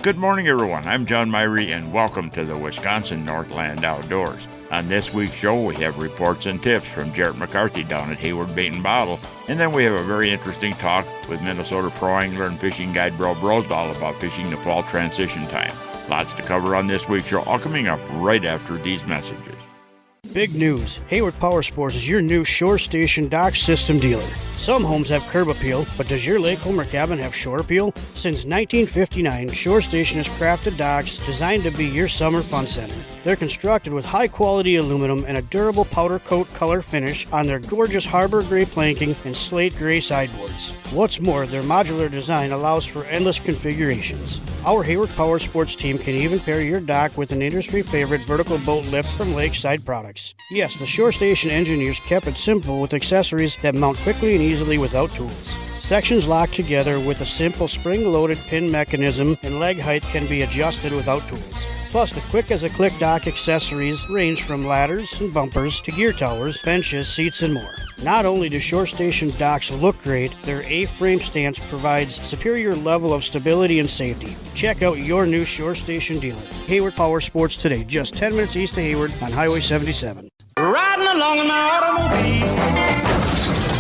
Good morning, everyone. I'm John Myrie, and welcome to the Wisconsin Northland Outdoors. On this week's show, we have reports and tips from Jarrett McCarthy down at Hayward Bait and Bottle, and then we have a very interesting talk with Minnesota pro angler and fishing guide Brosdahl about fishing the fall transition time. Lots to cover on this week's show, all coming up right after these messages. Big news. Hayward Powersports is your new shore station dock system dealer. Some homes have curb appeal, but does your lake home or cabin have shore appeal? Since 1959, Shore Station has crafted docks designed to be your summer fun center. They're constructed with high-quality aluminum and a durable powder coat color finish on their gorgeous harbor gray planking and slate gray sideboards. What's more, their modular design allows for endless configurations. Our Hayward Powersports team can even pair your dock with an industry favorite vertical boat lift from Lakeside Products. Yes, the Shore Station engineers kept it simple with accessories that mount quickly and easily without tools. Sections lock together with a simple spring-loaded pin mechanism, and leg height can be adjusted without tools. Plus, the quick-as-a-click dock accessories range from ladders and bumpers to gear towers, benches, seats, and more. Not only do Shore Station docks look great, their A-frame stance provides superior level of stability and safety. Check out your new Shore Station dealer, Hayward Powersports, today, just 10 minutes east of Hayward on Highway 77. Riding along in my automobile.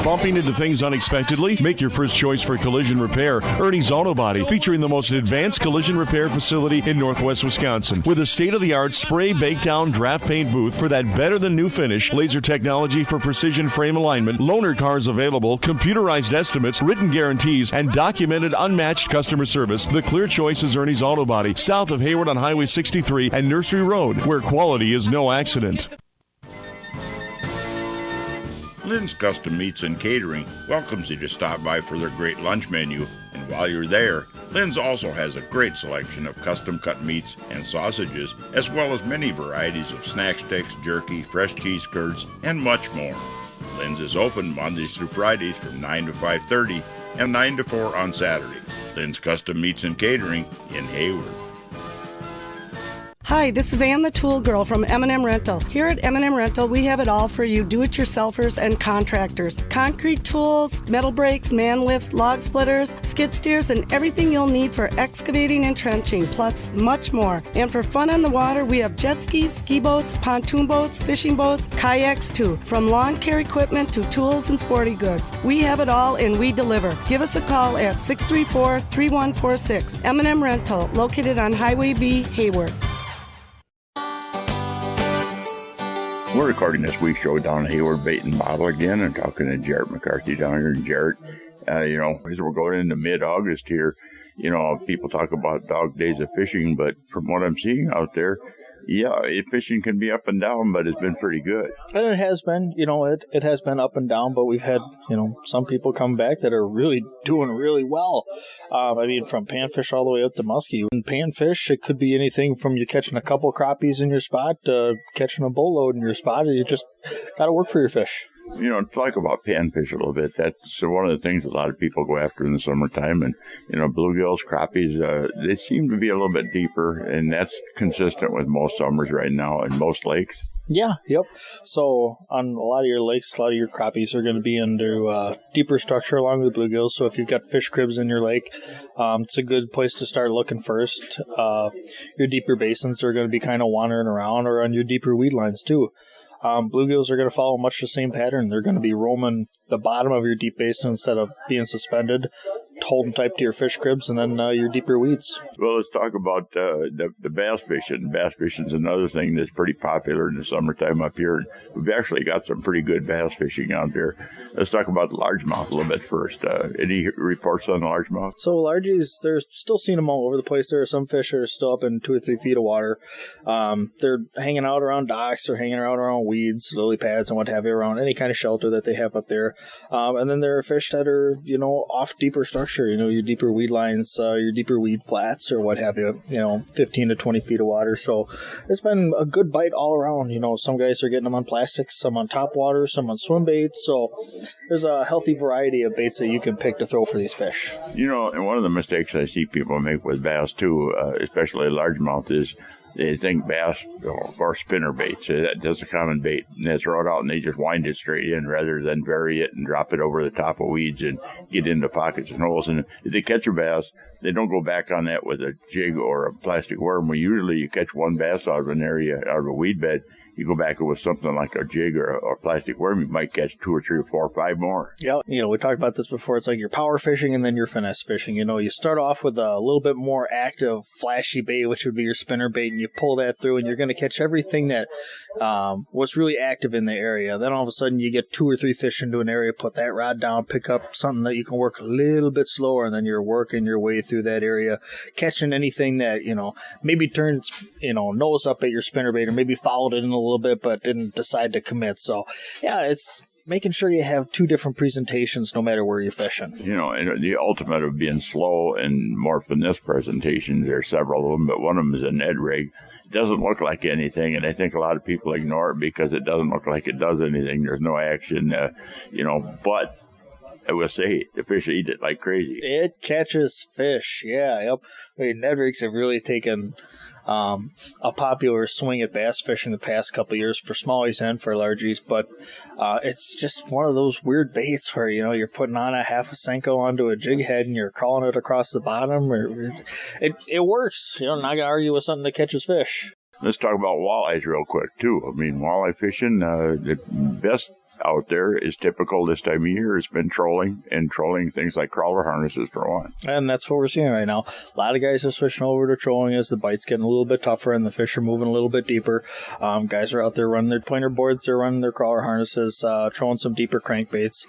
Bumping into things unexpectedly? Make your first choice for collision repair. Ernie's Auto Body, featuring the most advanced collision repair facility in Northwest Wisconsin. With a state-of-the-art spray bake down draft paint booth for that better-than-new finish, laser technology for precision frame alignment, loaner cars available, computerized estimates, written guarantees, and documented unmatched customer service, the clear choice is Ernie's Auto Body, south of Hayward on Highway 63 and Nursery Road, where quality is no accident. Lynn's Custom Meats and Catering welcomes you to stop by for their great lunch menu, and while you're there, Lynn's also has a great selection of custom-cut meats and sausages, as well as many varieties of snack sticks, jerky, fresh cheese curds, and much more. Lynn's is open Mondays through Fridays from 9 to 5:30 and 9 to 4 on Saturdays. Lynn's Custom Meats and Catering in Hayward. Hi, this is Ann the Tool Girl from M&M Rental. Here at M&M Rental, we have it all for you do-it-yourselfers and contractors. Concrete tools, metal brakes, man lifts, log splitters, skid steers, and everything you'll need for excavating and trenching, plus much more. And for fun on the water, we have jet skis, ski boats, pontoon boats, fishing boats, kayaks too. From lawn care equipment to tools and sporty goods, we have it all and we deliver. Give us a call at 634-3146. M&M Rental, located on Highway B, Hayward. We're recording this week's show down at Hayward Bait and Bottle again and talking to Jarrett McCarthy down here. And Jarrett, as we're going into mid-August here, people talk about dog days of fishing, but from what I'm seeing out there, fishing can be up and down, but it's been pretty good. And it has been, it has been up and down, but we've had, some people come back that are really doing really well. From panfish all the way up to muskie. In panfish, it could be anything from you catching a couple crappies in your spot to catching a boatload in your spot. You just got to work for your fish. Talk about panfish a little bit. That's one of the things a lot of people go after in the summertime. And, bluegills, crappies, they seem to be a little bit deeper, and that's consistent with most summers right now in most lakes. Yeah, yep. So on a lot of your lakes, a lot of your crappies are going to be under deeper structure along with the bluegills. So if you've got fish cribs in your lake, it's a good place to start looking first. Your deeper basins are going to be kind of wandering around, or on your deeper weed lines too. Bluegills are going to follow much the same pattern. They're going to be roaming the bottom of your deep basin instead of being suspended, holding tight to your fish cribs, and then your deeper weeds. Well, let's talk about the bass fishing. Bass fishing is another thing that's pretty popular in the summertime up here. We've actually got some pretty good bass fishing out there. Let's talk about largemouth a little bit first. Any reports on largemouth? So largies, they're still seeing them all over the place. There are some fish that are still up in 2 or 3 feet of water. They're hanging out around docks. They're hanging out around weeds, lily pads, and what have you, around any kind of shelter that they have up there. And then there are fish that are, off deeper structure, your deeper weed lines, your deeper weed flats, or what have you, 15 to 20 feet of water. So it's been a good bite all around. Some guys are getting them on plastics, some on top water, some on swim baits. So there's a healthy variety of baits that you can pick to throw for these fish. And one of the mistakes I see people make with bass too, especially largemouth, is they think bass or spinner baits. That's a common bait. And they throw it out and they just wind it straight in rather than bury it and drop it over the top of weeds and get into pockets and holes. And if they catch a bass, they don't go back on that with a jig or a plastic worm. Well, usually you catch one bass out of an area, out of a weed bed. You go back with something like a jig or a plastic worm, you might catch 2 or 3 or 4 or 5 more. Yeah, we talked about this before. It's like you're power fishing and then you're finesse fishing. You start off with a little bit more active, flashy bait, which would be your spinner bait, and you pull that through, and you're going to catch everything that was really active in the area. Then all of a sudden, you get 2 or 3 fish into an area, put that rod down, pick up something that you can work a little bit slower, and then you're working your way through that area, catching anything that, maybe turns, nose up at your spinner bait, or maybe followed it in a little bit, but didn't decide to commit. So, yeah, it's making sure you have 2 different presentations no matter where you're fishing. And the ultimate of being slow and more finesse presentations, there are several of them, but one of them is a Ned rig. It doesn't look like anything, and I think a lot of people ignore it because it doesn't look like it does anything. There's no action, but I will say the fish eat it like crazy. It catches fish, yeah. Yep. Ned rigs have really taken a popular swing at bass fishing the past couple of years for smallies and for largies, but it's just one of those weird baits where you're putting on a half a Senko onto a jig head and you're crawling it across the bottom. It works. Not gonna argue with something that catches fish. Let's talk about walleyes real quick too. Walleye fishing, the best out there is typical this time of year. It's been trolling things like crawler harnesses for one. And that's what we're seeing right now. A lot of guys are switching over to trolling as the bite's getting a little bit tougher and the fish are moving a little bit deeper. Guys are out there running their pointer boards, they're running their crawler harnesses, trolling some deeper crankbaits.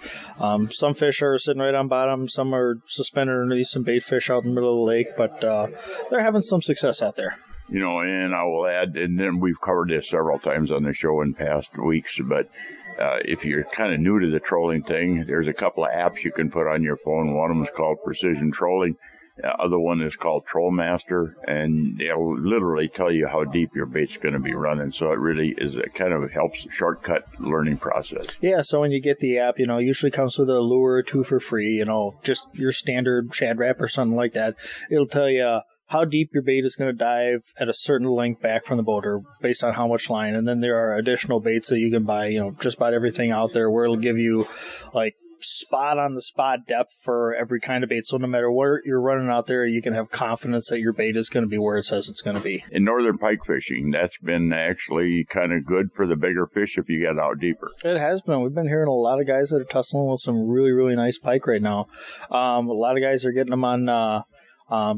Some fish are sitting right on bottom, some are suspended underneath some bait fish out in the middle of the lake, but they're having some success out there. And I will add, and then we've covered this several times on the show in past weeks, but if you're kind of new to the trolling thing, there's a couple of apps you can put on your phone. One of them is called Precision Trolling. The other one is called Troll Master, and it'll literally tell you how deep your bait's going to be running. So it really is a kind of helps shortcut learning process. Yeah, so when you get the app, usually comes with a lure or 2 for free, just your standard Shad Rap or something like that. It'll tell you how deep your bait is going to dive at a certain length back from the boat or based on how much line. And then there are additional baits that you can buy, just about everything out there where it'll give you like spot on the spot depth for every kind of bait. So no matter where you're running out there, you can have confidence that your bait is going to be where it says it's going to be. In northern pike fishing, that's been actually kind of good for the bigger fish if you get out deeper. It has been. We've been hearing a lot of guys that are tussling with some really, really nice pike right now. A lot of guys are getting them on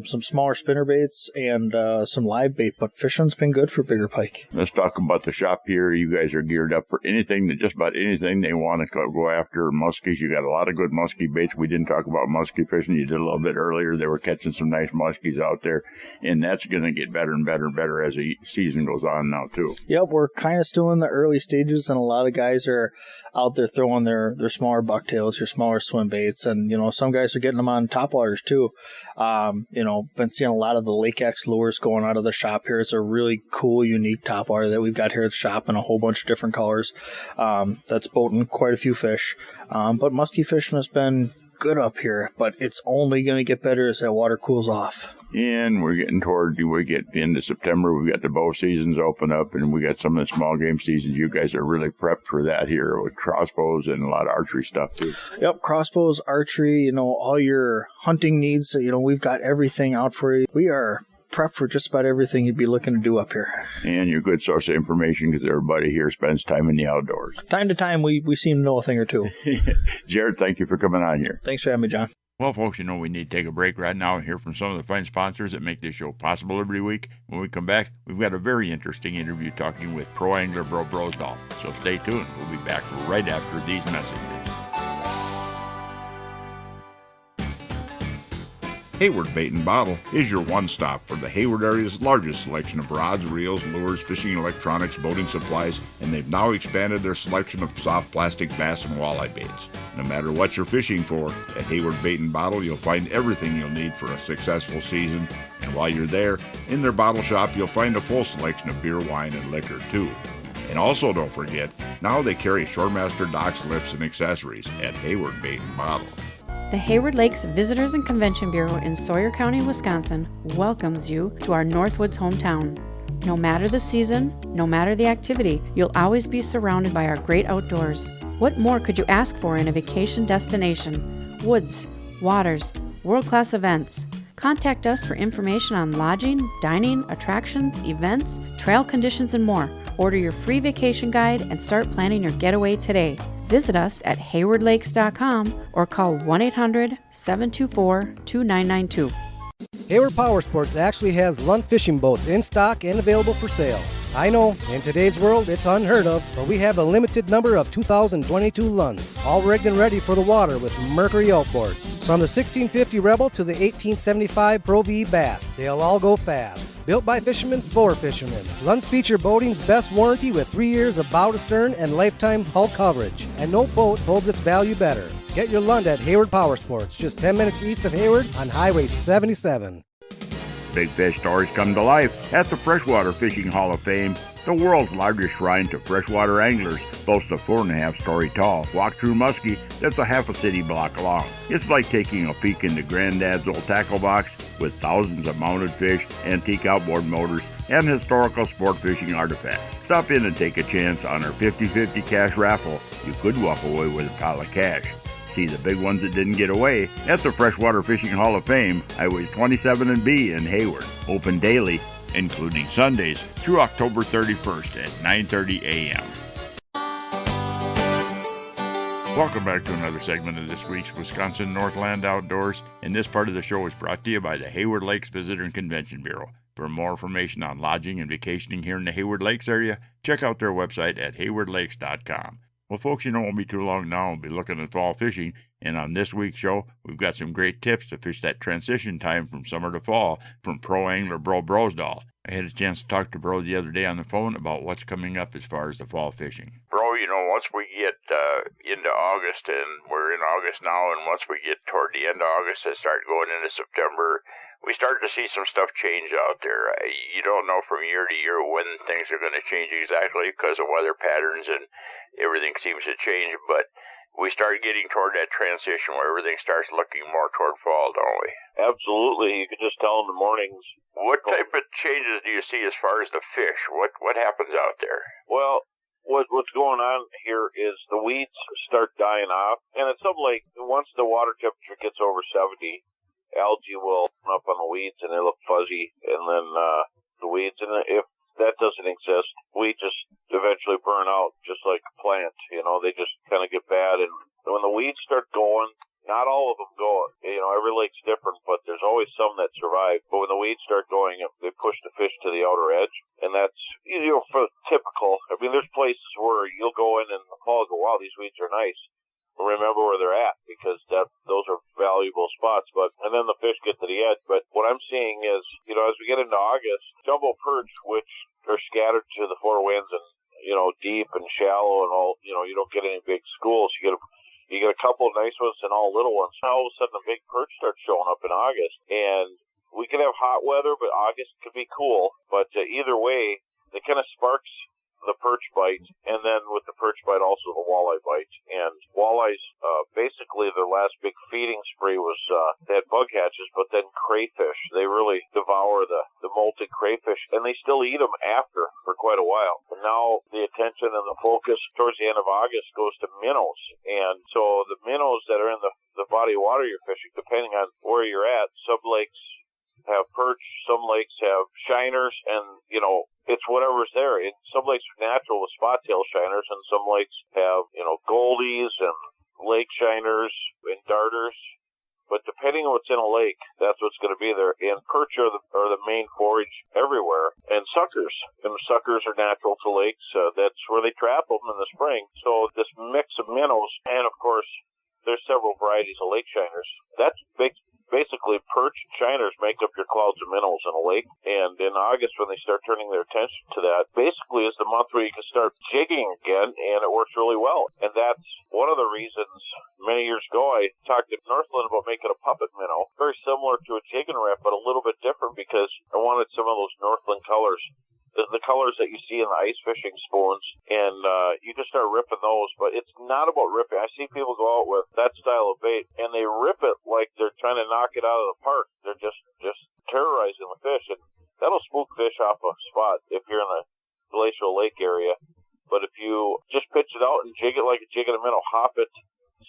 some smaller spinner baits and some live bait, but fishing's been good for bigger pike. Let's talk about the shop here. You guys are geared up for just about anything they want to go after. Muskies, you got a lot of good muskie baits. We didn't talk about muskie fishing. You did a little bit earlier. They were catching some nice muskies out there, and that's going to get better and better and better as the season goes on now, too. Yep, we're kind of still in the early stages, and a lot of guys are out there throwing their smaller bucktails, your smaller swim baits, and, some guys are getting them on topwaters, too. Been seeing a lot of the Lake X lures going out of the shop here. It's a really cool, unique topwater that we've got here at the shop in a whole bunch of different colors. That's boating quite a few fish. But muskie fishing has been good up here, but it's only going to get better as that water cools off. And we get into September, we've got the bow seasons open up, and we got some of the small game seasons. You guys are really prepped for that here with crossbows and a lot of archery stuff too. Yep, crossbows, archery, all your hunting needs, we've got everything out for you. We are prepped for just about everything you'd be looking to do up here. And you're a good source of information because everybody here spends time in the outdoors. Time to time, we seem to know a thing or two. Jared, thank you for coming on here. Thanks for having me, John. Well, folks, we need to take a break right now and hear from some of the fine sponsors that make this show possible every week. When we come back, we've got a very interesting interview talking with pro angler Brosdahl. So stay tuned. We'll be back right after these messages. Hayward Bait and Bottle is your one-stop for the Hayward area's largest selection of rods, reels, lures, fishing electronics, boating supplies, and they've now expanded their selection of soft plastic bass and walleye baits. No matter what you're fishing for, at Hayward Bait and Bottle you'll find everything you'll need for a successful season, and while you're there, in their bottle shop you'll find a full selection of beer, wine, and liquor too. And also don't forget, now they carry Shoremaster docks, lifts, and accessories at Hayward Bait and Bottle. The Hayward Lakes Visitors and Convention Bureau in Sawyer County, Wisconsin welcomes you to our Northwoods hometown. No matter the season, no matter the activity, you'll always be surrounded by our great outdoors. What more could you ask for in a vacation destination? Woods, waters, world-class events. Contact us for information on lodging, dining, attractions, events, trail conditions, and more. Order your free vacation guide and start planning your getaway today. Visit us at haywardlakes.com or call 1-800-724-2992. Hayward Power Sports actually has Lund fishing boats in stock and available for sale. I know, in today's world, it's unheard of, but we have a limited number of 2022 Lunds, all rigged and ready for the water with Mercury outboards. From the 1650 Rebel to the 1875 Pro V Bass, they'll all go fast. Built by fishermen for fishermen. Lunds feature boating's best warranty with 3 years of bow to stern and lifetime hull coverage. And no boat holds its value better. Get your Lund at Hayward Power Sports, just 10 minutes east of Hayward on Highway 77. Big fish stories come to life at the Freshwater Fishing Hall of Fame. The world's largest shrine to freshwater anglers boasts a 4.5-story tall walk-through muskie that's a half a city block long. It's like taking a peek into Granddad's old tackle box with thousands of mounted fish, antique outboard motors, and historical sport fishing artifacts. Stop in and take a chance on our 50-50 cash raffle. You could walk away with a pile of cash. See the big ones that didn't get away at the Freshwater Fishing Hall of Fame, Highways 27 and B in Hayward. Open daily, including Sundays, through October 31st at 9:30 a.m. Welcome back to another segment of this week's Wisconsin Northland Outdoors, and this part of the show is brought to you by the Hayward Lakes Visitor and Convention Bureau. For more information on lodging and vacationing here in the Hayward Lakes area, check out their website at haywardlakes.com. Well, folks, you know, it won't be too long now. We'll be looking at fall fishing, and on this week's show, we've got some great tips to fish that transition time from summer to fall from pro angler Brosdahl. I had a chance to talk to Bro the other day on the phone about what's coming up as far as the fall fishing. Bro, you know, once we get into August, and we're in August now, and once we get toward the end of August and start going into September, we start to see some stuff change out there. You don't know from year to year when things are going to change exactly because of weather patterns and everything seems to change, but we start getting toward that transition where everything starts looking more toward fall, don't we? Absolutely. You can just tell in the mornings. What type of changes do you see as far as the fish? What happens out there? Well, what's going on here is the weeds start dying off, and it's something like once the water temperature gets over 70, algae will come up on the weeds and they look fuzzy, and then the weeds, and if that doesn't exist, we just eventually burn out, just like a plant. You know, they just kind of get bad. And when the weeds start going, not all of them go. You know, every lake's different, but there's always some that survive. But when the weeds start going, they push the fish to the outer edge. And that's, you know, for typical. I mean, there's places where you'll go in the fall and go, wow, these weeds are nice. Remember where they're at, because those are valuable spots. And then the fish get to the edge. But what I'm seeing is, you know, as we get into August, jumbo perch, which are scattered to the four winds and, you know, deep and shallow and all, you know, you don't get any big schools. You get a couple of nice ones and all little ones. Now all of a sudden the big perch starts showing up in August, and we could have hot weather, but August could be cool. But either way, it kind of sparks the perch bite, and then with the perch bite also the walleye bite. And walleyes, basically their last big feeding spree was they had bug hatches, but then crayfish. They really devour the molted crayfish, and they still eat them after for quite a while. And now the attention and the focus towards the end of August goes to minnows. And so the minnows that are in the body of water you're fishing, depending on where you're at, some lakes have perch, some lakes have shiners, and, you know, it's whatever's there. Some lakes are natural with spot-tail shiners, and some lakes have, you know, goldies and lake shiners and darters. But depending on what's in a lake, that's what's going to be there. And perch are the main forage everywhere. And suckers. And suckers are natural to lakes. That's where they trap them in the spring. So this mix of minnows, and of course, there's several varieties of lake shiners. That's basically perch and shiners make up your clouds of minnows in a lake. And in August, when they start turning their attention to that, basically is the month where you can start jigging again, and it works really well. And that's one of the reasons many years ago I talked to Northland about making a puppet minnow, very similar to a jigging rip, but a little bit different, because I wanted some of those Northland colors. The colors that you see in the ice fishing spoons, and you can start ripping those, but it's not about ripping. I see people go out with that style of bait, and they rip it like they're trying to knock it out of the park. They're just terrorizing the fish, and that'll spook fish off a spot if you're in a glacial lake area. But if you just pitch it out and jig it like a jig and a minnow, hop it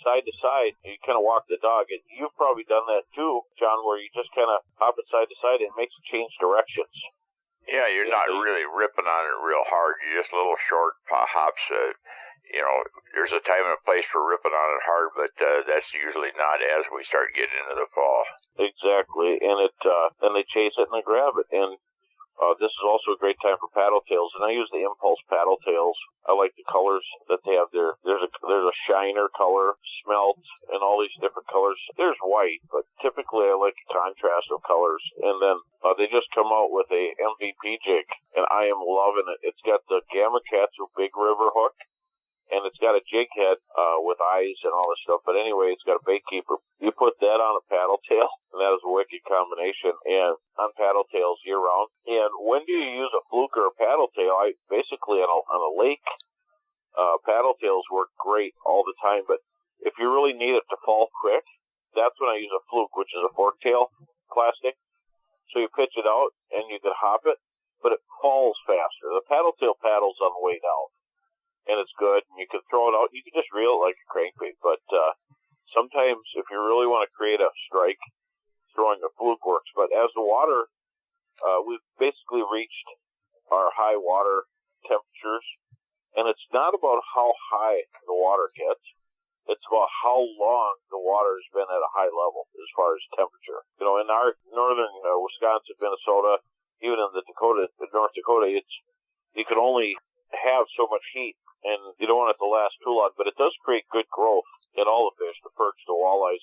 side to side, you kind of walk the dog. And you've probably done that too, John, where you just kind of hop it side to side and it makes it change directions. Yeah, you're not really ripping on it real hard. You're just little short hops. There's a time and a place for ripping on it hard, but that's usually not as we start getting into the fall. Exactly, and then they chase it and they grab it. And this is also a great time for paddle tails, and I use the Impulse paddle tails. I like the colors that they have there. There's a shiner color, smelt, and all these different colors. There's white, but typically I like the contrast of colors. And then they just come out with a MVP jig, and I am loving it. It's got the Gamma Katsu Big River hook, and it's got a jig head with eyes and all this stuff. But anyway, it's got a bait keeper. You put that on a paddle tail, and that is a wicked combination. And on paddle tails year round. And when do you use a fluke or a paddle tail? I basically on a lake, paddle tails work great all the time. But if you really need it to fall quick, that's when I use a fluke, which is a fork tail plastic. So you pitch it out and you can hop it, but it falls faster. The paddle tail paddles on the way down. And it's good, and you can throw it out. You can just reel it like a crankbait. But sometimes, if you really want to create a strike, throwing a fluke works. But as the water, we've basically reached our high water temperatures, and it's not about how high the water gets. It's about how long the water has been at a high level as far as temperature. In our northern Wisconsin, Minnesota, even in North Dakota, you can only have so much heat, and you don't want it to last too long, but it does create good growth in all the fish, the perch, the walleyes.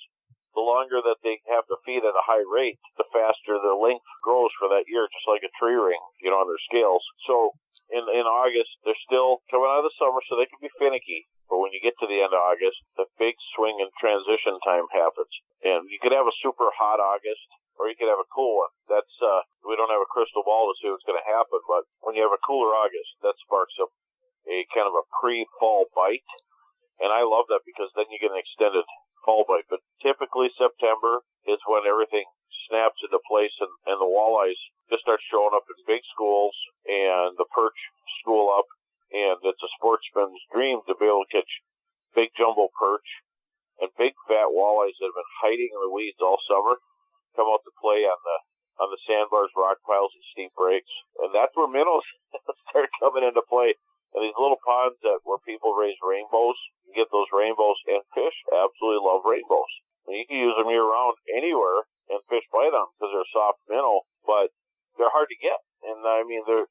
The longer that they have to feed at a high rate, the faster their length grows for that year, just like a tree ring, on their scales. So in August, they're still coming out of the summer, so they can be finicky. But when you get to the end of August, the big swing and transition time happens. And you could have a super hot August, or you could have a cool one. That's we don't have a crystal ball to see what's going to happen, but when you have a cooler August, that sparks up a kind of a pre-fall bite. And I love that because then you get an extended fall bite. But typically September is when everything snaps into place, and the walleyes just start showing up in big schools, and the perch school up, and it's a sportsman's dream to be able to catch big jumbo perch and big fat walleyes that have been hiding in the weeds all summer come out to play on the sandbars, rock piles, and steep breaks. And that's where minnows start coming into play. And these little ponds where people raise rainbows, you get those rainbows, and fish absolutely love rainbows. And you can use them year-round anywhere, and fish bite them because they're a soft minnow, but they're hard to get. And, I mean, it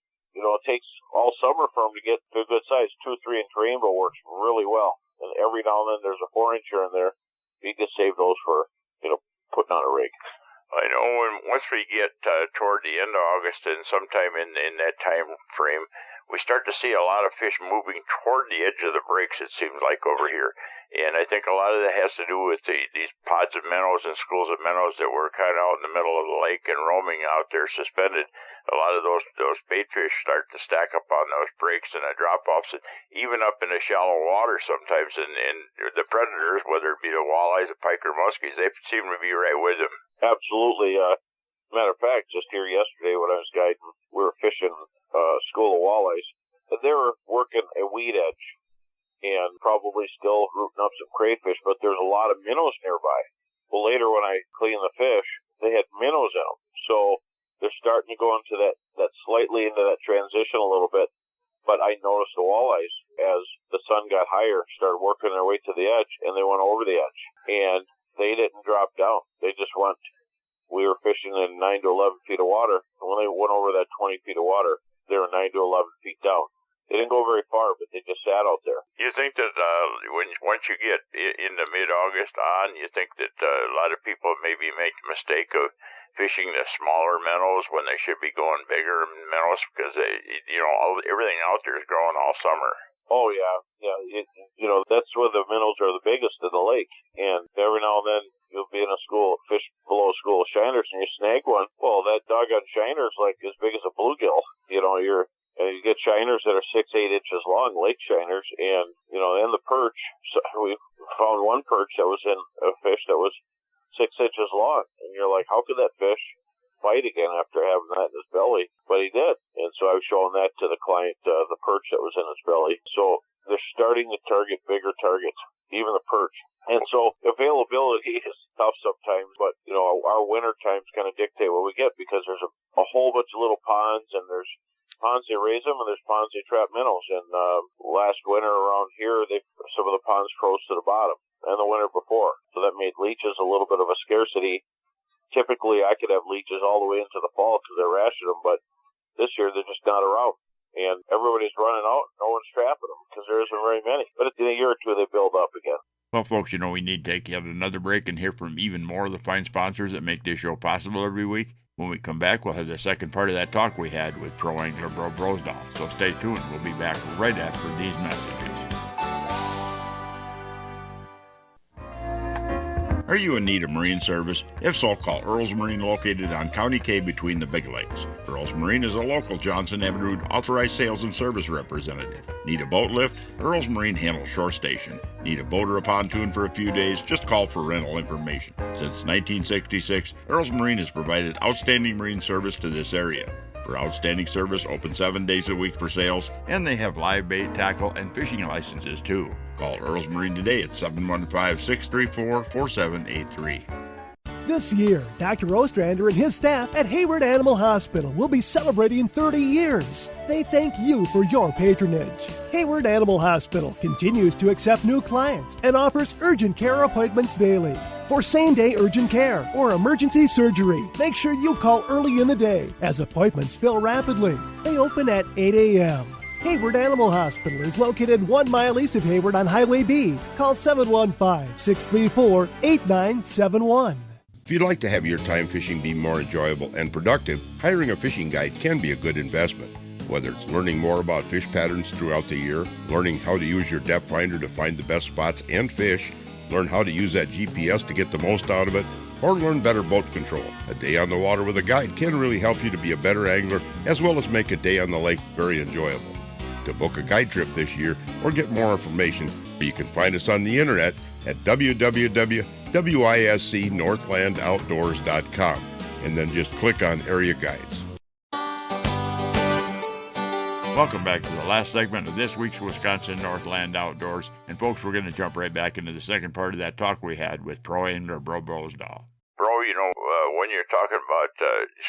takes all summer for them to get to a good size. 2-3-inch rainbow works really well. And every now and then there's a 4-incher in there. You can save those for, putting on a rig. I know once we get toward the end of August and sometime in that time frame, we start to see a lot of fish moving toward the edge of the breaks, it seems like, over here. And I think a lot of that has to do with these pods of minnows and schools of minnows that were kind of out in the middle of the lake and roaming out there suspended. A lot of those bait fish start to stack up on those breaks and the drop-offs, and even up in the shallow water sometimes. And the predators, whether it be the walleyes, the pike, or muskies, they seem to be right with them. Absolutely. Matter of fact, just here yesterday when I was guiding, we were fishing school of walleyes, and they were working a weed edge and probably still rooting up some crayfish, but there's a lot of minnows nearby. Well, later when I cleaned the fish, they had minnows in them. So they're starting to go into that slightly into that transition a little bit. But I noticed the walleyes, as the sun got higher, started working their way to the edge, and they went over the edge. And they didn't drop down. They just went. We were fishing in 9 to 11 feet of water, and when they went over that 20 feet of water, they were 9 to 11 feet down. They didn't go very far, but they just sat out there. You think that once you get into mid-August on, you think that a lot of people maybe make the mistake of fishing the smaller minnows when they should be going bigger minnows because everything out there is growing all summer. Oh yeah. That's where the minnows are the biggest in the lake, and every now and then you'll be in a fish below a school of shiners, and you snag one. Well, that doggone shiner is like as big as a bluegill. You get shiners that are 6-8 inches long, lake shiners, and and the perch. So we found one perch that was in a fish that was 6 inches long, and you're like, how could that fish fight again after having that in his belly? But was showing that to the client, the perch that was in his belly. So they're starting to target bigger targets, even the perch. And so availability is tough sometimes, but, our winter times kind of dictate what we get, because there's a whole bunch of little ponds, and there's ponds they raise them, and there's ponds they trap minnows. And last winter around here, some of the ponds froze to the bottom, and the winter before. So that made leeches a little bit of a scarcity. Typically, I could have leeches all the way into the fall because I ration them, but this year they're just not around. And everybody's running out, no one's trapping them because there isn't very many. But in a year or two, they build up again. Well, folks, we need to take yet another break and hear from even more of the fine sponsors that make this show possible every week. When we come back, we'll have the second part of that talk we had with pro angler Bro Brosdahl. So stay tuned. We'll be back right after these messages. Are you in need of marine service? If so, call Earl's Marine, located on County K between the Big Lakes. Earl's Marine is a local Johnson Evinrude authorized sales and service representative. Need a boat lift? Earl's Marine handles shore station. Need a boat or a pontoon for a few days? Just call for rental information. Since 1966, Earl's Marine has provided outstanding marine service to this area. For outstanding service, open 7 days a week for sales, and they have live bait, tackle, and fishing licenses too. Call Earl's Marine today at 715-634-4783. This year, Dr. Ostrander and his staff at Hayward Animal Hospital will be celebrating 30 years. They thank you for your patronage. Hayward Animal Hospital continues to accept new clients and offers urgent care appointments daily. For same-day urgent care or emergency surgery, make sure you call early in the day, as appointments fill rapidly. They open at 8 a.m. Hayward Animal Hospital is located 1 mile east of Hayward on Highway B. Call 715-634-8971. If you'd like to have your time fishing be more enjoyable and productive, hiring a fishing guide can be a good investment. Whether it's learning more about fish patterns throughout the year, learning how to use your depth finder to find the best spots and fish, learn how to use that GPS to get the most out of it, or learn better boat control. A day on the water with a guide can really help you to be a better angler, as well as make a day on the lake very enjoyable. To book a guide trip this year or get more information, you can find us on the internet at www.wiscnorthlandoutdoors.com, and then just click on Area Guides. Welcome back to the last segment of this week's Wisconsin Northland Outdoors. And folks, we're going to jump right back into the second part of that talk we had with pro angler Bro Brosdahl. Bro, when you're talking about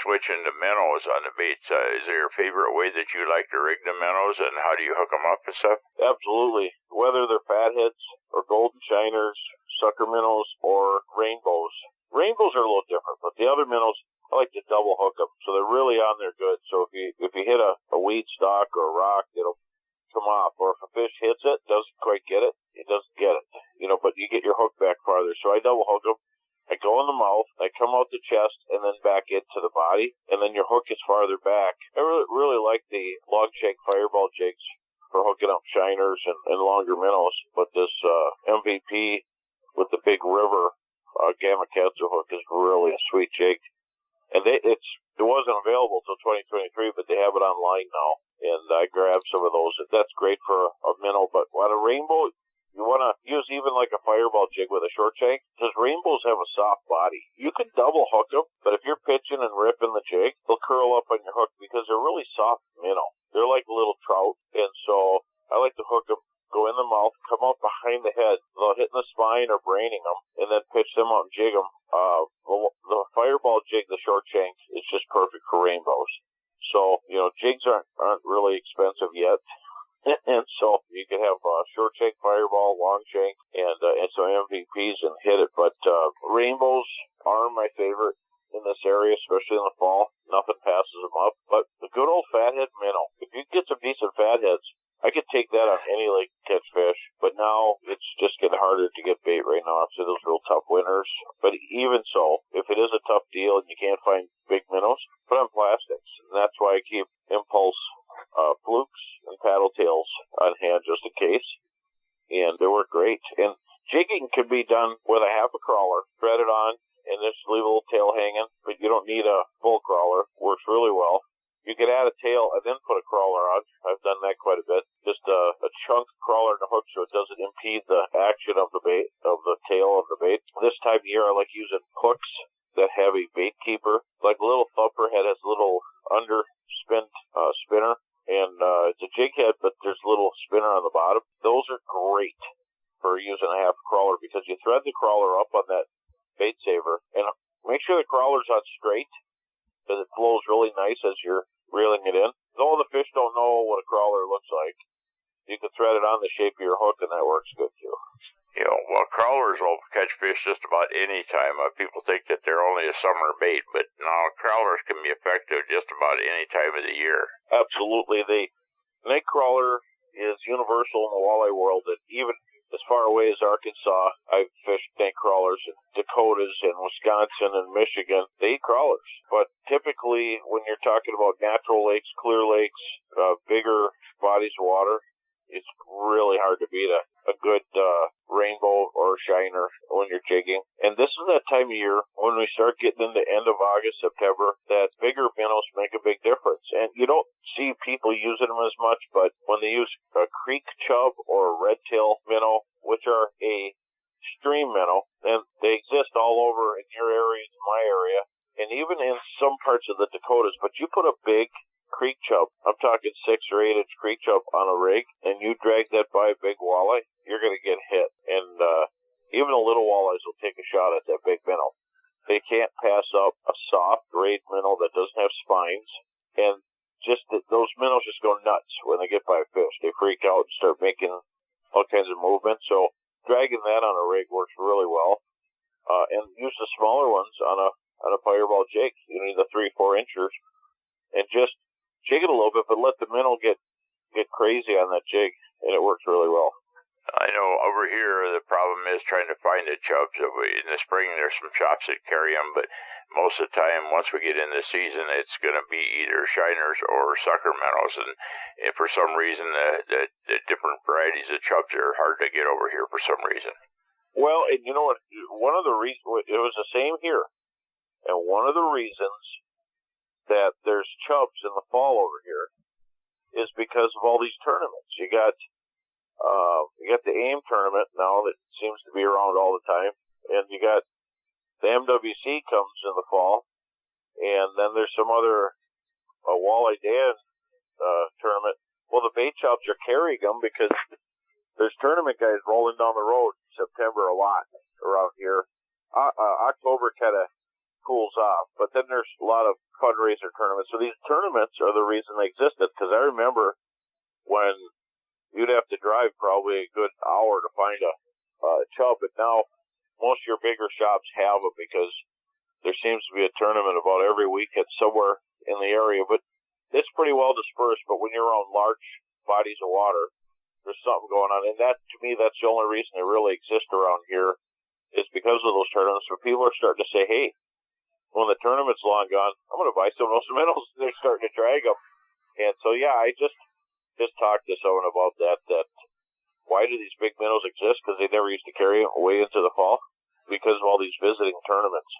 switching to minnows on the baits, is there your favorite way that you like to rig the minnows, and how do you hook them up and stuff? Absolutely. Whether they're fatheads or golden shiners, sucker minnows, or rainbows. Rainbows are a little different, but the other minnows, I like to double hook them, so they're really on there good. So if you hit a weed stalk or a rock, it'll come off. Or if a fish hits it, doesn't quite get it, it doesn't get it. But you get your hook back farther. So I double hook them. I go in the mouth, I come out the chest, and then back into the body, and then your hook is farther back. I really like the log shank fireball jigs for hooking up shiners and longer minnows, but this MVP with the big river Gamakatsu hook is really a sweet jig. And it wasn't available till 2023, but they have it online now, and I grabbed some of those. That's great for a minnow, but on a rainbow, you want to use even like a fireball jig with a short shank, because rainbows have a soft body. You can double hook them, but if you're pitching and ripping the jig, they'll curl up on your hook because they're really soft minnow. They're like little trout, and so I like to hook them, go in the mouth, come out behind the head, without hitting the spine or braining them, and then pitch them out and jig them. The fireball jig, the short shank, is just perfect for rainbows. So, jigs aren't really expensive yet. And so you can have short shank, fireball, long shank, and some MVPs and hit it. But rainbows are my favorite in this area, especially in the fall. Nothing passes them up. But the good old fathead minnow, if you get some decent fatheads, I could take that on any lake to catch fish. But now it's just getting harder to get bait right now after those real tough winters. But even so, if it is a tough deal and you can't find big minnows, put on plastics. And that's why I keep Impulse flukes and paddle tails on hand just in case, and they work great. And jigging can be done with a half a crawler, thread it on, and just leave a little tail hanging, but you don't need a full crawler. Works really well. You can add a tail and then put a crawler on. I've done that quite a bit. Just a chunk crawler and a hook so it doesn't impede the action of the bait, of the tail of the bait. This time of year I like using hooks that have a bait keeper. Like a little thumper head has a little underspin spinner crawler's on straight because it flows really nice as you're reeling it in. Though the fish don't know what a crawler looks like, you can thread it on the shape of your hook, and that works good too. Well, crawlers will catch fish just about any time. People think that they're only a summer bait, but no, crawlers can be effective just about any time of the year. Absolutely. The night crawler is universal in the walleye world, and even as far away as Arkansas, I've fished night crawlers in Dakotas and Wisconsin and Michigan. They eat crawlers. But typically, when you're talking about natural lakes, clear lakes, bigger bodies of water, it's really hard to beat a good rainbow or shiner when you're jigging. And this is that time of year when we start getting into end of August, September, that bigger minnows make a big difference. And you don't see people using them as much, but when they use a creek chub or a redtail minnow, which are a stream minnow, and they exist all over in your area, in my area, and even in some parts of the Dakotas, but you put a big creek chub, I'm talking 6 or 8 inch creek chub on a rig, and you drag that by a big walleye, you're going to get hit. And even the little walleyes will take a shot at that big minnow. They can't pass up a soft, grade minnow that doesn't have spines, and just those minnows just go nuts when they get by a fish. They freak out and start making all kinds of movement. So dragging that on a rig works really well. And use the smaller ones on a fireball jig. You need the 3-4 inchers, and just jig it a little bit, but let the minnow get crazy on that jig, and it works really well. I know over here the problem is trying to find the chubs. In the spring there's some shops that carry them, but most of the time once we get in the season it's going to be either shiners or sucker minnows, and for some reason the different varieties of chubs are hard to get over here for some reason. Well, and you know what, one of the reasons, it was the same here, and one of the reasons that there's chubs in the fall over here is because of all these tournaments. You got the AIM tournament now that seems to be around all the time, and you got the MWC comes in the fall, and then there's some other Walleye Dan tournament. Well, the bait shops are carrying them because there's tournament guys rolling down the road in September a lot around here. October kind of cools off, but then there's a lot of fundraiser tournaments. So these tournaments are the reason they existed, because I remember when you'd have to drive probably a good hour to find a chub, but now most of your bigger shops have them because there seems to be a tournament about every weekend somewhere in the area, but it's pretty well dispersed. But when you're around large bodies of water, there's something going on, and that, to me, that's the only reason they really exist around here, is because of those tournaments. But people are starting to say, hey, when the tournament's long gone, I'm going to buy some of those minnows. They're starting to drag them. And so, yeah, I just talked to someone about that why do these big minnows exist? Because they never used to carry them way into the fall because of all these visiting tournaments.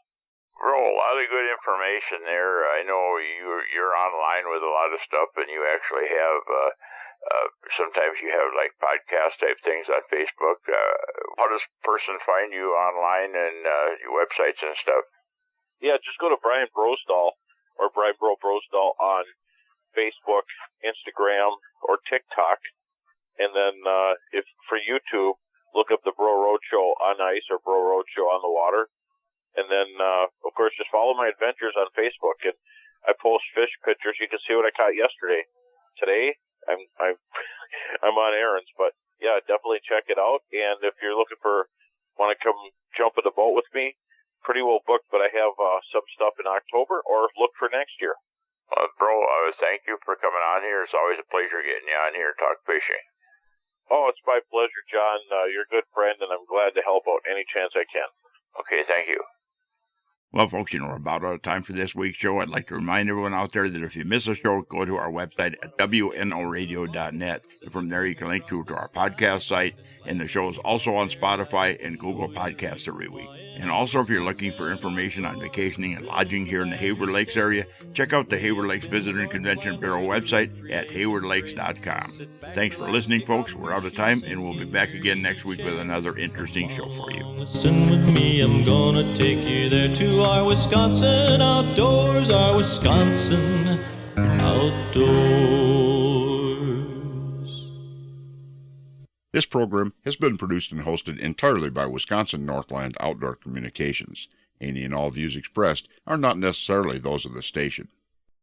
Bro, a lot of good information there. I know you're online with a lot of stuff, and you actually have, sometimes you have like podcast type things on Facebook. How does a person find you online and your websites and stuff? Yeah, just go to Brian Brosdahl or Brian Brosdahl on Facebook, Instagram, or TikTok. And then if for YouTube, look up the Bro Roadshow on ice or Bro Roadshow on the water. And then, of course, just follow my adventures on Facebook. And I post fish pictures. You can see what I caught yesterday. Today, I'm on errands. But, yeah, definitely check it out. And if you're want to come jump in the boat with me, pretty well booked, but I have some stuff in October, or look for next year. Bro, thank you for coming on here. It's always a pleasure getting you on here to talk fishing. Oh, it's my pleasure, John. You're a good friend, and I'm glad to help out any chance I can. Okay, thank you. Well, folks, we're about out of time for this week's show. I'd like to remind everyone out there that if you miss a show, go to our website at wnoradio.net. From there, you can link to our podcast site, and the show is also on Spotify and Google Podcasts every week. And also, if you're looking for information on vacationing and lodging here in the Hayward Lakes area, check out the Hayward Lakes Visitor and Convention Bureau website at haywardlakes.com. Thanks for listening, folks. We're out of time, and we'll be back again next week with another interesting show for you. Listen with me, I'm gonna take you there to our Wisconsin outdoors, our Wisconsin outdoors. This program has been produced and hosted entirely by Wisconsin Northland Outdoor Communications. Any and all views expressed are not necessarily those of the station.